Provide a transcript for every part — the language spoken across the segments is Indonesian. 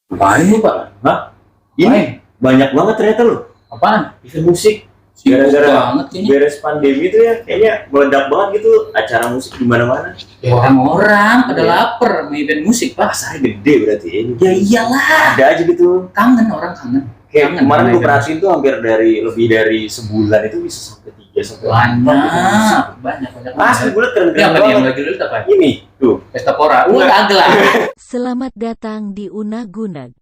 Ngapain lu, Pak? Hah? Ini banyak banget ternyata loh. Apaan? Event musik. Sibuk Gara-gara banget kayaknya. beres pandemi itu ya kayaknya meledak banget gitu acara musik di mana-mana. Ya orang-orang pada lapar sama event musik, Pak. Pasarnya gede berarti ya. Ya iyalah. Ada aja gitu. Kangen orang kangen. Kayak Kangen kemarin sama gue event perhatiin tuh hampir lebih dari sebulan itu bisa sampai 3 sampai 4 banyak. Asli gue liat Ini keren-keren apa nih yang banget. lagi lihat apa? Ini tuh. Pesta Pora. Kagak lah. Selamat datang di Unag-Gunag.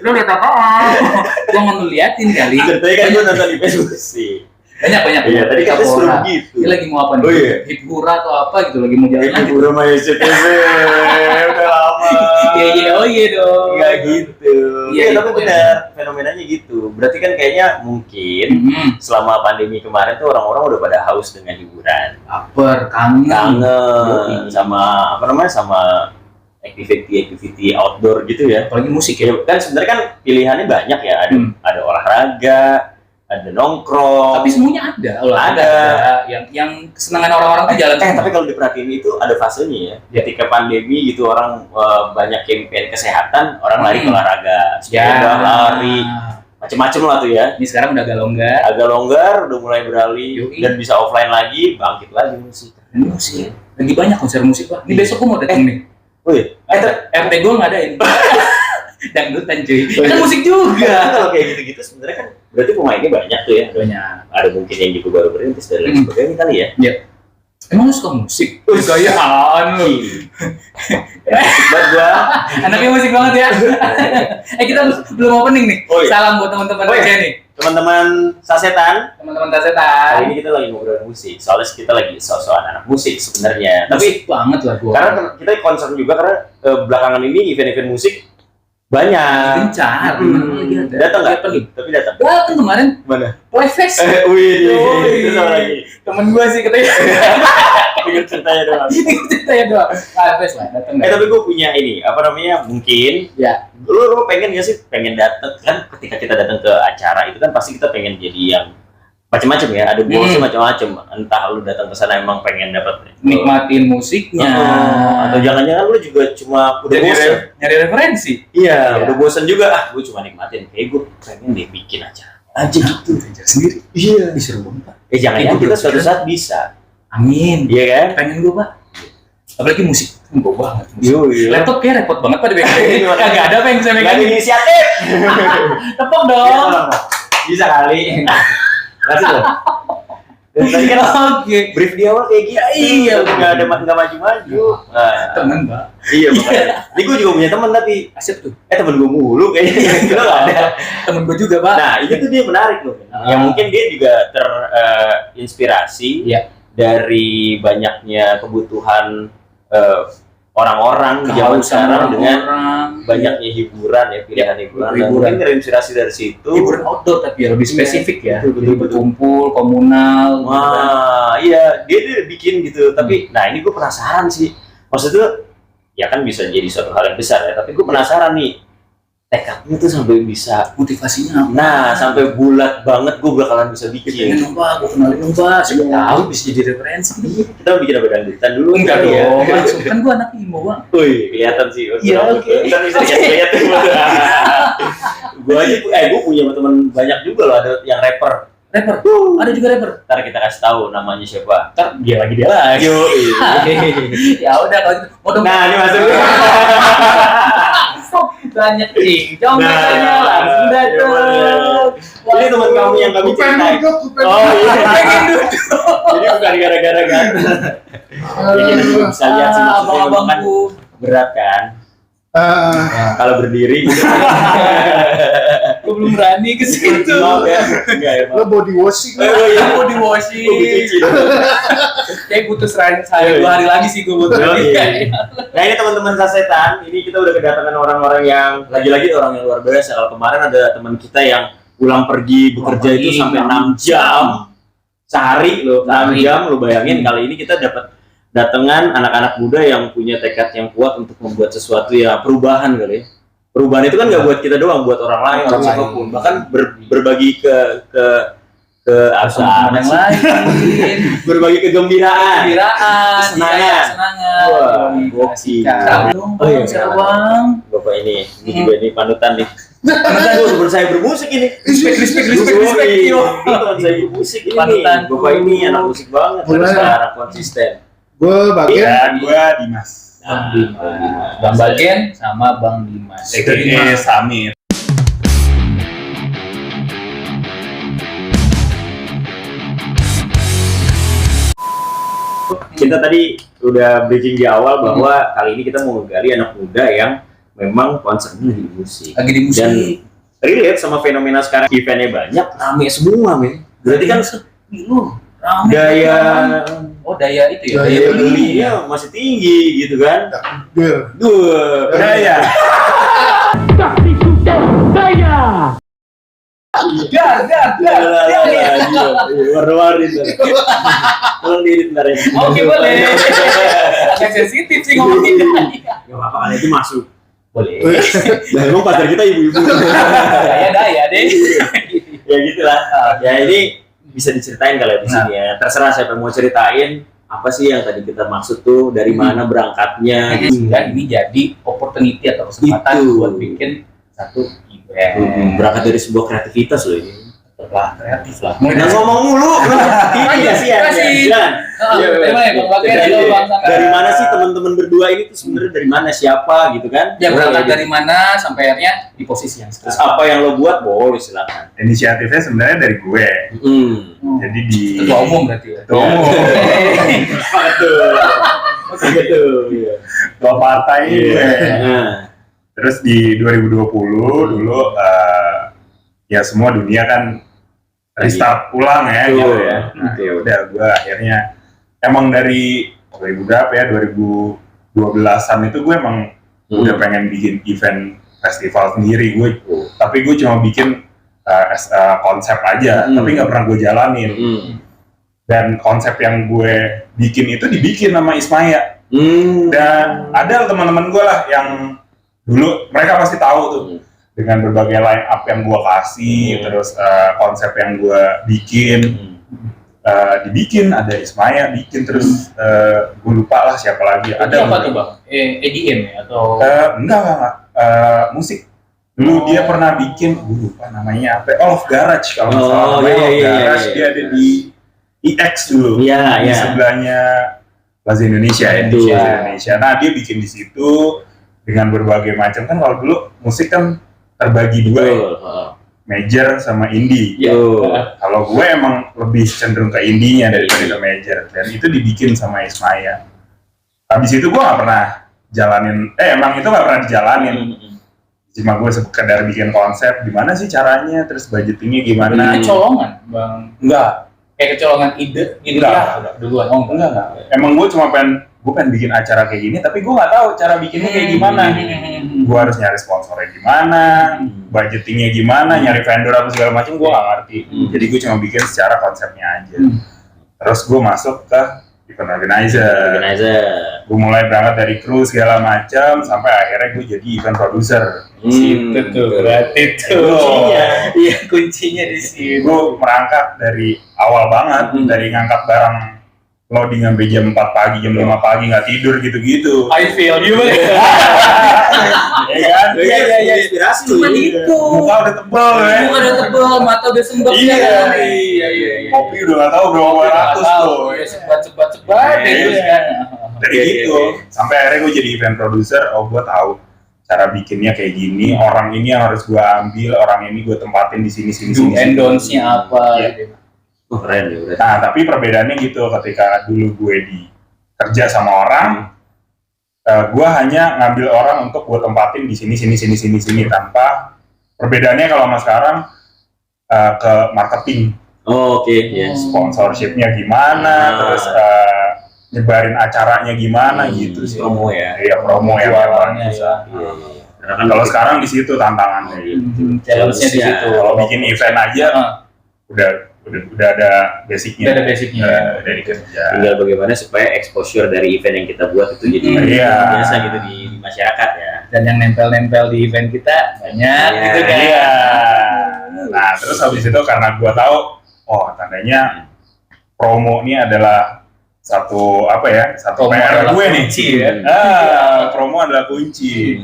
Lu lihat apa? Gua mau ngeliatin kali. Ceritanya kan gue nonton di Facebook sih. Banyak. Iya, tadi Pesta katanya suruh Pora. gitu. Ini lagi mau apa nih? Oh, iya. Hip hura atau apa gitu lagi mau jalan Ini lagi. buru sama SCTV, udah lama. Iya dong. Enggak gitu. Iya, Iya, tapi iya. benar fenomenanya gitu. Berarti kan kayaknya mungkin selama pandemi kemarin tuh orang-orang udah pada haus dengan hiburan. Lapar, kangen. Kangen sama apa namanya sama activity outdoor gitu ya. Apalagi musik Ya ya. kan sebenarnya kan pilihannya banyak ya. Ada olahraga, ada nongkrong. Tapi semuanya ada. Olahraga ada. Yang kesenangan orang-orang tuh jalan semua. Tapi kalau diperhatiin itu ada fasenya ya. Ketika pandemi gitu orang banyak campaign kesehatan, orang lari ke olahraga, sepeda, lari, macem-macem lah tuh ya. Ini sekarang udah agak longgar. Agak longgar, udah mulai beralih Yoi. dan bisa offline lagi, bangkit lagi musik. Musik. Lagi banyak konser musik, Pak. Ini besok gua mau dateng nih. Oh iya. RT gua ngadain. Dangdutan cuy. Oh, Kan iya. musik juga. Kan kalau kayak gitu-gitu sebenarnya kan berarti pemainnya banyak tuh ya. Banyak. Ada mungkin yang juga baru berintis dan lain sebagainya kali ya. Ya. Emang lu suka musik? Gayaan lu. Musik banget gua. Anaknya musik banget ya. Kita belum opening nih. Oh, iya. Salam buat teman-teman Oh, iya. aja nih. Teman-teman sasetan, Teman-teman kali tasetan. ini kita lagi ngobrol musik. Soalnya kita lagi soal anak musik sebenarnya. Tapi Musik banget lah gua. karena kita concern juga karena belakangan ini event-event musik banyak. gencar. Lagi ada. Datang nggak? Pergi. Tapi datang. Datang kemarin Mana? Playfest. Wih, Yoi. itu sama lagi. Temen gua sih katanya. Dengar ceritanya doang. Ceritanya doang. Playfest lah datang. Tapi gue punya ini, apa namanya? Mungkin Ya. lu pengen gak sih pengen datang kan ketika kita datang ke acara itu kan pasti kita pengen jadi yang macam-macam ya, ada goalsnya macam-macam. Entah lu datang ke sana emang pengen dapat Nikmatin musiknya. atau jangan-jangan lu juga cuma udah Jadi bosen. nyari referensi. Iya, Iya. udah bosen juga. Gue cuma nikmatin. Kayak gue pengen deh bikin acara aja gitu. Belajar sendiri. Iya. Disuruh banget, Pak. Jangan-jangan Itu kita betul. suatu saat bisa. Amin. Iya kan? Pengen gua, Pak. Apalagi musik. Gua banget. Musik. Iya. Laptop kayak repot banget Pak dipegang. Kagak ada apa yang bisa Gak megang. ada inisiatif. Tepok dong. Bisa kali. Kasih dong. Tadi kan Oke. brief di awal kayak gitu. Iya, nggak maju-maju. Nah, Temen, Pak. iya makanya. Ini gue juga punya teman tapi Asik tuh. temen gue mulu kayaknya. Gue nggak ada. Temen gua juga, Pak. Nah itu tuh dia menarik loh. Yang mungkin dia juga terinspirasi Iya. dari banyaknya kebutuhan orang-orang di zaman Kehausan sekarang dengan orang-orang. banyaknya hiburan ya, pilihan hiburan. Dan Hiburan. mungkin terinspirasi dari situ. Hiburan outdoor tapi ya lebih spesifik ya. betul, Jadi betul. berkumpul, komunal. Wah, iya dia bikin gitu. Tapi, nah ini gue penasaran sih. Maksudnya, ya kan bisa jadi suatu hal yang besar ya. Tapi gue penasaran nih, tekadnya tuh sampai bisa. Motivasinya apa? Nah, sampai bulat banget gue bakalan bisa Pengen bikin. dong, Pak. Gua kenalin dong, Pak. Siapa Iya. tahu bisa jadi referensi. Kita mau bikin apa dangdutan dulu? Enggak kali ya. dong, langsung. Kan gua anak imo, Bang. Wih, kelihatan sih. Iya, oke. Kan bisa lihat. Gue aja, gue punya teman banyak juga loh. Ada yang rapper. Rapper. Ada juga rapper. Ntar kita kasih tahu namanya siapa. Ntar dia lagi. Yo. Ya udah kalau gitu. Mau dong. Nah, ini masuk. Banyak cincong Nah, katanya langsung datang. Ini teman kamu yang kami ceritain. Oh iya. Pengen duduk. Jadi bukan gara-gara kan. Jadi bisa lihat sih maksudnya memang kan Abang-abangku. berat kan. Kalau berdiri gitu. Gue belum berani ke situ. Maaf ya. Enggak ya. Lo body washing Oh iya. Mau di washing. Gue dicuci. Kayak butuh sehari 2 hari lagi sih gue butuh. Oh, iya. Nah ini teman-teman sasetan, ini kita udah kedatangan orang-orang yang lagi-lagi orang yang luar biasa. Kalau kemarin ada teman kita yang pulang pergi bekerja Pulang itu pergi, sampai 6 6 jam sehari loh, 6 Sehari. jam lo bayangin. Kali ini kita dapat datangan anak-anak muda yang punya tekad yang kuat untuk membuat sesuatu ya perubahan kali ya. Perubahan itu kan nggak buat kita doang, buat orang lain, orang siapapun. Bahkan berbagi ke Sama yang lain. berbagi kegembiraan. Kesenangan. Wah, gokil. Oh iya, Bang. Bapak ini juga ini panutan nih. Panutan teman saya bermusik ini. Respect. Teman saya bermusik ini. Panutan. Bapak ini anak musik banget. Sekarang konsisten. Gue bagian Dan gue Dimas. Bang Bagen sama Bang Dimas. AKA Samir. Kita tadi udah bridging di awal bahwa kali ini kita mau menggali anak muda yang memang concernnya di musik. Lagi di musik. Dan relate sama fenomena sekarang, eventnya banyak, rame semua, men. Berarti kan lu rame. daya Daya itu ya. Daya belinya masih tinggi gitu kan. Bil. Duh, Daya. warna-warni ntar. Tolong diedit ntar ya. Oke, boleh. Agak sensitif sih ngomongin. Gak apa-apa, kali itu masuk. Boleh. Nah, emang pacar kita ibu-ibu. Daya deh. Ya gitulah. Ya ini bisa diceritain kalau di sini ya. Terserah siapa yang mau ceritain apa sih yang tadi kita maksud tuh, dari mana berangkatnya gitu. Dan ini jadi opportunity atau kesempatan Itu. buat bikin satu event. Berangkat dari sebuah kreativitas loh ini. Lah, kreatif lah. Nah, ngomong mulu. Ini ya sih ya. Jangan. Gimana ya, Bang Bagen? Dari, Halo, Bang Sangga. dari mana sih teman-teman berdua ini tuh sebenarnya, dari mana, siapa gitu kan? Ya, berangkat dari mana sampai akhirnya di posisi yang Terus sekarang. apa yang lo buat, boleh silakan. Inisiatifnya sebenarnya dari gue. Jadi di Ketua umum berarti ya. Ketua umum. Betul. Iya. Ketua partai gue. Nah, Terus di 2020 dulu ya semua dunia kan restart ulang ya. Betul, Gitu. ya. Nah, ya udah gue akhirnya emang dari 2000 berapa ya, 2012-an itu gue emang udah pengen bikin event festival sendiri gue. Tapi gue cuma bikin konsep aja, tapi nggak pernah gue jalanin. Dan konsep yang gue bikin itu dibikin sama Ismaya. Dan ada teman-teman gue lah yang dulu mereka pasti tahu tuh dengan berbagai line up yang gue kasih, terus konsep yang gue bikin, dibikin, ada Ismaya bikin, terus gue lupa lah siapa lagi. Ada apa tuh, Bang? EDM ya atau enggak, musik. Dulu dia pernah bikin, gue lupa namanya apa, All of Garage kalau nggak salah. Oh, namanya iya, All of iya, Garage, iya, dia ada di EX dulu, Iya, di iya. sebelahnya Plaza Indonesia ya, Betul. Plaza Indonesia. Nah, dia bikin di situ dengan berbagai macam, kan kalau dulu musik kan terbagi dua ya, major sama indie. Kalau gue emang lebih cenderung ke indie-nya daripada ke major, dan itu dibikin sama Ismaya. Habis itu gue nggak pernah jalanin, emang itu nggak pernah dijalanin. Cuma gue sekedar bikin konsep, gimana sih caranya, terus budgetingnya gimana. kecolongan, Bang? Enggak. Kayak kecolongan ide gitu Enggak. ya? Duluan, Enggak. Emang gue cuma pengen bikin acara kayak gini, tapi gue nggak tahu cara bikinnya kayak gimana. Gue harus nyari sponsornya gimana, budgetingnya gimana, nyari vendor apa segala macam, gue nggak ngerti. Jadi gue cuma bikin secara konsepnya aja. Terus gue masuk ke event organizer. Gue mulai berangkat dari kru segala macam, sampai akhirnya gue jadi event producer. Itu tuh, berarti tuh. Kuncinya. Iya, kuncinya di sini. Gue merangkak dari awal banget, dari ngangkat barang loading sampai jam 4 pagi, jam 5 pagi, nggak tidur gitu-gitu. I feel you, Bang. Ya kan? Iya, inspirasi Cuma loh. itu. Muka udah tebel ya. Muka udah tebel, mata udah sembek. Iya. Iya. Kopi udah nggak tahu berapa ratus tuh. Ya, sebat. Iya. Terus kan. Dari gitu, sampai akhirnya gue jadi event producer. Oh, gue tahu cara bikinnya kayak gini. Orang ini yang harus gue ambil, orang ini gue tempatin di sini. Do and don'ts-nya apa Iya. gitu. Keren ya udah. Nah, tapi perbedaannya gitu, ketika dulu gue kerja sama orang, gue hanya ngambil orang untuk gue tempatin di sini, tanpa perbedaannya kalau sama sekarang ke marketing, Oke, ya. sponsorshipnya gimana, terus nyebarin acaranya gimana gitu sih. Promo ya. Iya, promo yang Jualannya bisa. ya. Karena kan Kalau sekarang di situ tantangannya gitu. Challenge-nya di situ. Kalau bikin event aja udah ada basicnya. Udah ada basicnya. Dari kerja. tinggal bagaimana supaya exposure dari event yang kita buat itu jadi Iya. biasa gitu di masyarakat ya. Dan yang nempel-nempel di event kita banyak Iya. gitu kan. Iya. Nah, terus habis itu karena gua tahu, oh tandanya promo ini adalah satu Promo PR adalah gue nih. kunci, ya. Promo adalah kunci.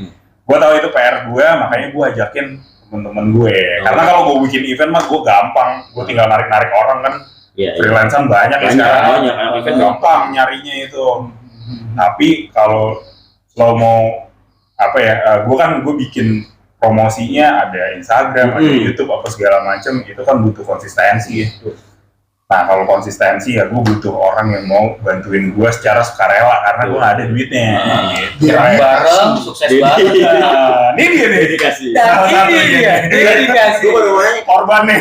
Gua tahu itu PR gue, makanya gua ajakin temen-temen gue. Karena kalau gue bikin event mah gue gampang, gue tinggal narik-narik orang kan. Freelancer banyak ya sekarang. Event gampang nyarinya itu. Tapi kalau lo mau gue bikin promosinya ada Instagram, ada YouTube, apa segala macam, itu kan butuh konsistensi. Nah kalau konsistensi ya gue butuh orang yang mau bantuin gue secara sukarela karena gue nggak ada duitnya. Gitu. Bareng sukses banget. Ini dia nih dikasih. Dia dikasih. Gue baru nanya Korban nih.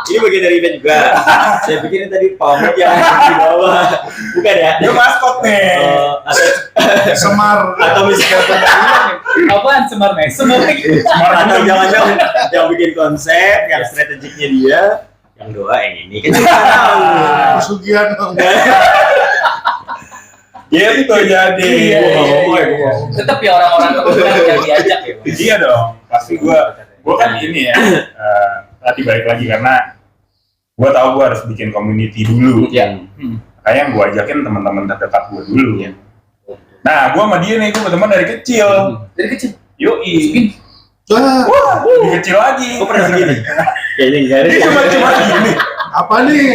ini bagian dari event juga. Saya pikir ini tadi pamit yang di bawah. Bukan ya? Dia maskot nih. Semar Atau misalkan Apaan Semar nih? Semar atau jangan-jangan yang bikin konsep, yang strategiknya dia, yang doa yang ini kan pesugihan dong. Gitu jadi. Tetap ya orang-orang kebetulan yang diajak ya. Iya dong. Pasti gue kan ini ya. Tadi balik lagi karena gue tahu gue harus bikin community dulu. Iya. Kayak yang gue ajakin teman-teman terdekat gue dulu. Nah, gue sama dia nih, gue berteman dari kecil. Dari kecil. Yoi. Wah, Lebih kecil lagi. gue pernah segini. Kayaknya enggak ada. Ini cuma gini. apa nih?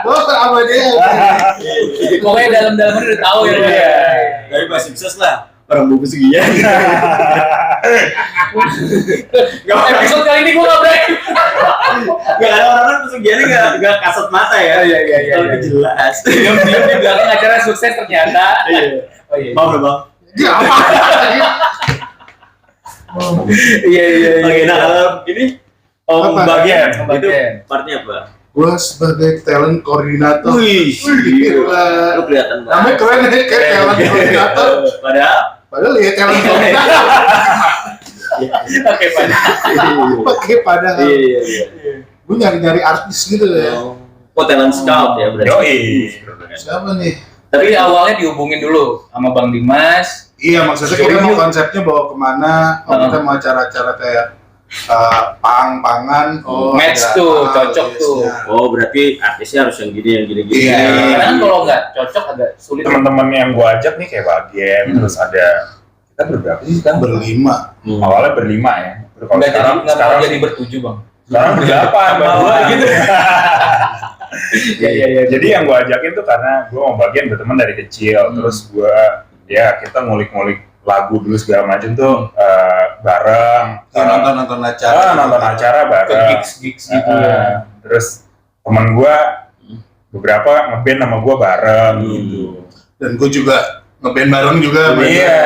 Oh, apa dia? Pokoknya dalam-dalamnya udah tahu ya. Iya. Dari masih sukses lah. Orang buku segian. Episode kali ini gue nggak berani. Gak ada orang-orang pesugihannya gak kasat mata ya. Iya. Kalau jelas. Diam-diam di belakang acara sukses ternyata. Oh iya. Mau bang? Dia apa? Iya. Oke, nah kalau ini Apa? bagian itu Bagian. partnya apa? Gua sebagai talent koordinator. Wih, Gila. lu kelihatan banget. Namanya keren ya, kayak talent koordinator. Padahal Ya talent koordinator. Oke, Pak. Pakai padahal. iya. Gue nyari-nyari artis gitu ya. Oh, talent scout ya berarti. Yoi. Siapa nih? Tapi awalnya dihubungin dulu sama Bang Dimas. Iya, maksudnya kita mau konsepnya bawa kemana? Oh, kita mau acara-acara kayak pangan. Match ada- tuh, cocok tuh. Oh, berarti artisnya harus yang gini. Iya. Karena kan kalau nggak cocok agak sulit. Teman-teman yang gue ajak nih kayak bagian, terus ada kita berberapa sih sekarang? Berlima. Awalnya berlima ya. Kalau Nggak jadi bertujuh Bang. sekarang berdelapan, berdua gitu. Iya. Jadi yang gue ajakin tuh karena gue mau bagian berteman dari kecil, terus kita ngulik-ngulik lagu dulu segala macam tuh bareng. Nonton acara. Nonton acara bareng. Gigs gitu ya. Terus teman gue beberapa ngeband sama gue bareng gitu. Dan gue juga ngeband bareng juga. Iya.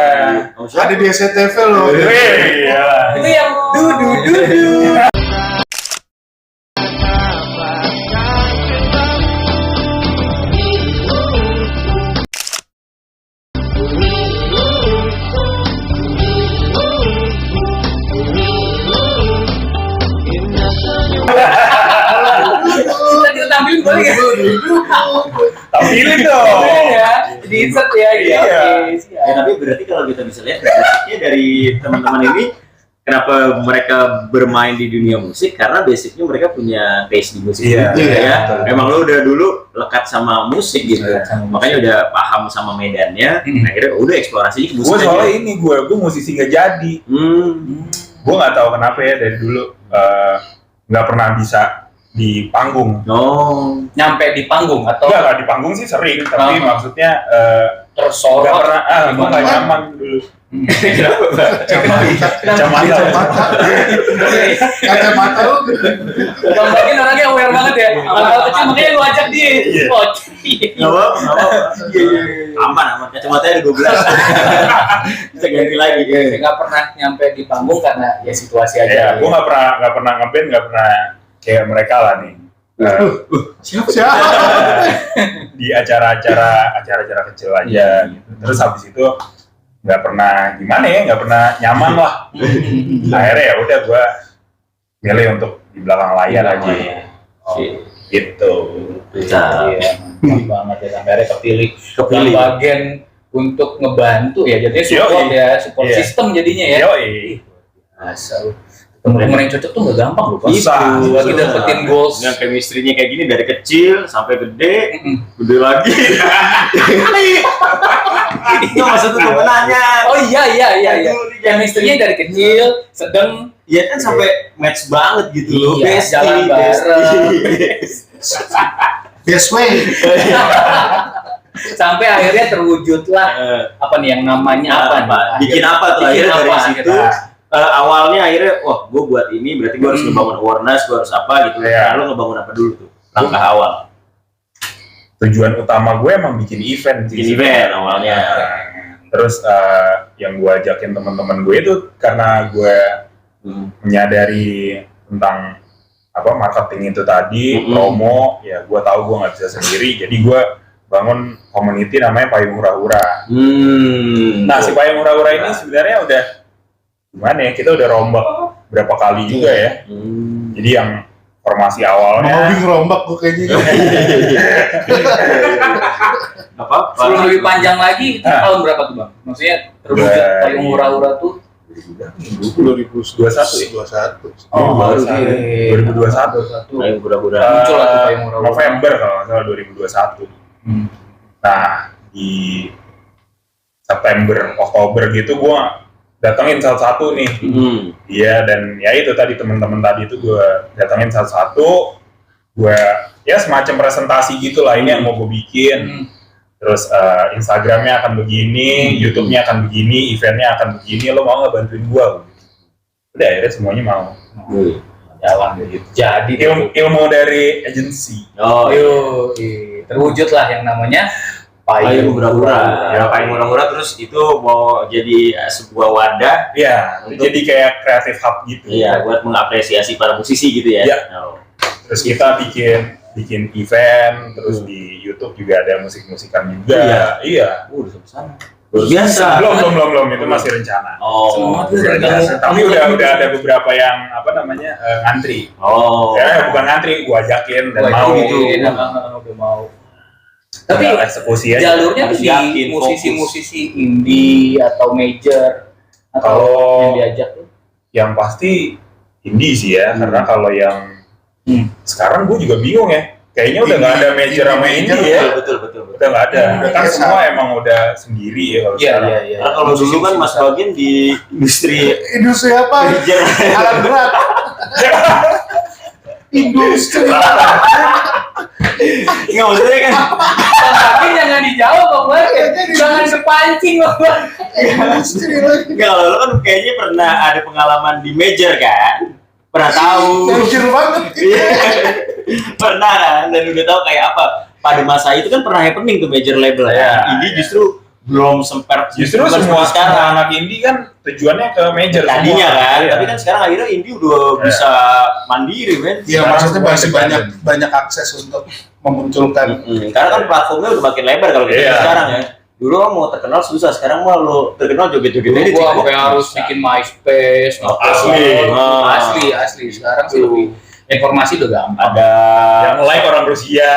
Ada di SCTV loh. Iya. Itu yang du. Kita tampilin boleh nggak? Tampilin dong. Ya, di insert ya. Iya. Ya, tapi berarti kalau kita bisa lihat basicnya dari teman-teman ini kenapa mereka bermain di dunia musik karena basicnya mereka punya taste di musik Iya. juga ya. Betul. Memang lo udah dulu lekat sama musik gitu. Lekat sama musik. Makanya udah paham sama medannya. Akhirnya udah eksplorasi ke musik. Gue soalnya ini gue musisi nggak jadi. Gue nggak tahu kenapa ya dari dulu nggak pernah bisa di panggung. Oh. Nyampe di panggung atau Nggak di panggung sih sering, tapi maksudnya tersorot? nggak pernah. Gue nggak nyaman dulu. Kacamata. Kacamata lu. Bang Bagin orangnya aware banget ya. Hal kecil makanya lu ajak dia. Iya. Oh, Nggak apa-apa. Aman. Kacamatanya ada 12. Bisa ganti lagi. nggak pernah nyampe di panggung karena ya situasi aja. Ya, gue nggak pernah ngeband, nggak pernah kayak mereka lah nih. Siapa? Di acara-acara kecil aja gitu. Terus habis itu nggak pernah nggak pernah nyaman lah. Akhirnya ya udah gue milih untuk di belakang layar aja. Gitu. Iya, banget ya sampai akhirnya kepilih bagian untuk ngebantu ya jadinya support Yoi. support Iya. sistem jadinya ya. Yoi. Asal Temen-temen yang cocok tuh nggak gampang loh, Pak. Susah. Lagi dapetin goals. Dengan chemistry-nya kayak gini dari kecil sampai gede, Mm-mm. gede lagi. Itu maksudnya temenannya. Oh iya. Itu Chemistry-nya dari kecil, sedang. Iya kan sampai match banget gitu loh. Iya, Bestie, jalan bareng. Best way. Sampai akhirnya terwujudlah apa nih yang namanya apa nih? Bikin apa tuh Bikin akhirnya dari apa situ? akhirnya? Awalnya akhirnya, wah gue buat ini berarti gue harus ngebangun awareness, gue harus apa gitu. Iya. Nah, lo ngebangun apa dulu tuh? Langkah awal. Tujuan utama gue emang bikin event sih. Bikin event awalnya. Terus yang gue ajakin teman-teman gue itu karena gue menyadari tentang apa marketing itu tadi, promo, ya gue tahu gue nggak bisa sendiri, jadi gue bangun community namanya Payung Hura-Hura. Nah si Payung Hura-Hura ini sebenarnya udah gimana ya, kita udah rombak berapa kali juga ya. Jadi yang formasi Mau awalnya ngerombak gue kayaknya. Apa? Sebelum lebih panjang lagi, itu tahun berapa tuh Bang? Maksudnya terwujud Dari- Payung Hura-Hura tuh 2021 ya? 21. Oh, baru sih. 2021. Payung Hura-Hura. Muncul lah tuh Payung Hura-Hura. November kalau nggak salah 2021. Nah di September, Oktober gitu gue datengin satu-satu nih. Iya, dan ya itu tadi teman-teman tadi itu gue datengin satu-satu, gue ya semacam presentasi gitu lah, ini yang mau gue bikin. Terus Instagramnya akan begini, YouTube-nya akan begini, eventnya akan begini, lo mau nggak bantuin gue? Udah akhirnya semuanya mau. Jalan gitu. Jadi Ilmu dari agensi. Oh, terwujud lah yang namanya Payung Hura-Hura. Ya, Payung Hura-Hura terus itu mau jadi sebuah wadah. Iya, jadi kayak creative hub gitu. Iya, buat mengapresiasi para musisi gitu ya. Iya. Oh. Terus kita bikin event, terus di YouTube juga ada musik-musikan juga. Iya. Udah sampai sana. Luar biasa. Belum, itu masih rencana. Oh. Semua tuh Masih rencana. rencana. Tapi udah ada beberapa yang apa namanya ngantri. Oh. Ya bukan ngantri, gua ajakin dan Wah, mau. itu udah mau. Tapi Tinggal eksekusi aja. jalurnya tuh harus di yakin, musisi-musisi indie atau major atau Kalau- yang diajak tuh. Yang pasti indie sih ya, karena kalau yang sekarang gue juga bingung ya. Kayaknya udah nggak ada major sama indie ya. Betul. Udah nggak ada. Udah Kan kayak semua sama. emang udah sendiri ya kalau sekarang. Iya. Karena kalau dulu kan Mas Bagian di industri Industri apa? major. Alat berat. Industri. Nggak maksudnya kan. Tapi jangan dijawab Bang Barken. Jangan kepancing Bang Barken. Industri lagi. Nggak, kalau lo kan kayaknya pernah ada pengalaman di major kan? Pernah tahu. Major banget. Iya. Pernah kan, dan udah tahu kayak apa. Pada masa itu kan pernah happening tuh major label ya. Ini justru belum sempat. Justru bukan semua seperti sekarang. anak indie kan tujuannya ke major Tadinya semua. kan, Iya. tapi kan sekarang akhirnya indie udah bisa mandiri kan. Iya, maksudnya masih banyak akses untuk memunculkan. Karena kan platformnya udah makin lebar kalau kita Iya. sekarang ya. Dulu kan mau terkenal susah, sekarang mah lo terkenal joget-joget Dulu aja gua TikTok. sampai harus bikin MySpace, asli. Sekarang sih lebih informasi udah gampang. Ada Yang like orang Rusia.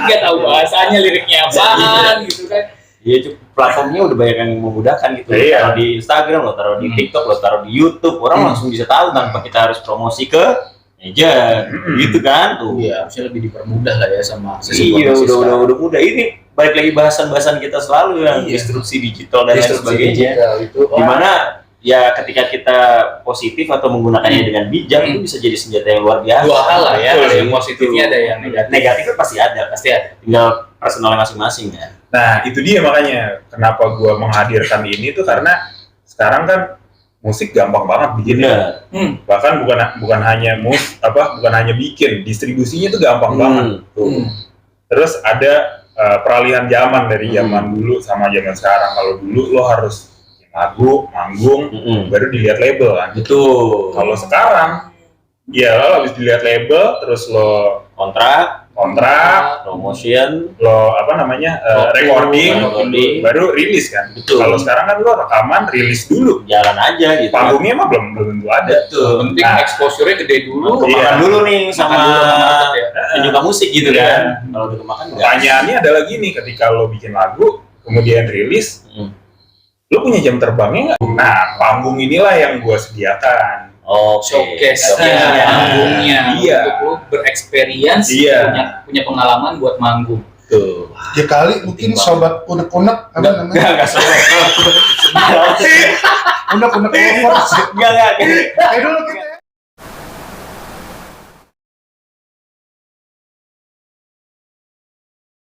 Nggak tahu bahasanya, liriknya apaan gitu kan. Iya, platformnya udah banyak yang memudahkan gitu. Lo Iya. taruh di Instagram, lo taruh di TikTok, lo taruh di YouTube, orang langsung bisa tahu tanpa kita harus promosi ke meja, gitu kan? Tuh. Iya, harusnya lebih dipermudah lah ya sama Iya, udah mudah. Ini balik lagi bahasan-bahasan kita selalu yang Iya. disrupsi digital dan lain sebagainya. Itu Dimana ya ketika kita positif atau menggunakannya dengan bijak itu bisa jadi senjata yang luar biasa. dua hal lah ya, Betul, ada yang positifnya, ada yang negatif. Negatifnya pasti ada, Pasti ada. tinggal personalnya masing-masing kan. Nah itu dia makanya kenapa gue menghadirkan ini tuh karena sekarang kan musik gampang banget bikinnya. Bahkan bukan hanya bukan hanya bikin, distribusinya tuh gampang banget. Tuh. Terus ada peralihan zaman dari zaman dulu sama zaman sekarang. Kalau dulu lo harus bikin lagu, manggung, baru dilihat label kan. Betul. Kalau sekarang, ya lo habis dilihat label, terus lo kontrak, promotion, lo recording, baru rilis kan. Betul. Kalau sekarang kan lo rekaman, rilis dulu. jalan aja gitu. Panggungnya mah belum tentu ada. Betul. Penting Nah. exposure-nya gede dulu. Kemakan Iya. dulu nih sama Makan dulu sama market ya. penyuka musik gitu Iya. kan. Kalau udah kemakan enggak. Pertanyaannya adalah gini, ketika lo bikin lagu, kemudian rilis, lo punya jam terbangnya nggak? Nah, panggung inilah yang gue sediakan. showcase-nya, Iya. manggungnya, Iya. untuk lu bereksperience, Iya. punya pengalaman buat manggung. Tuh. Ya kali mungkin sobat unek-unek apa namanya? Enggak sobat. Unek-unek lovers. Enggak. Kayak dulu kita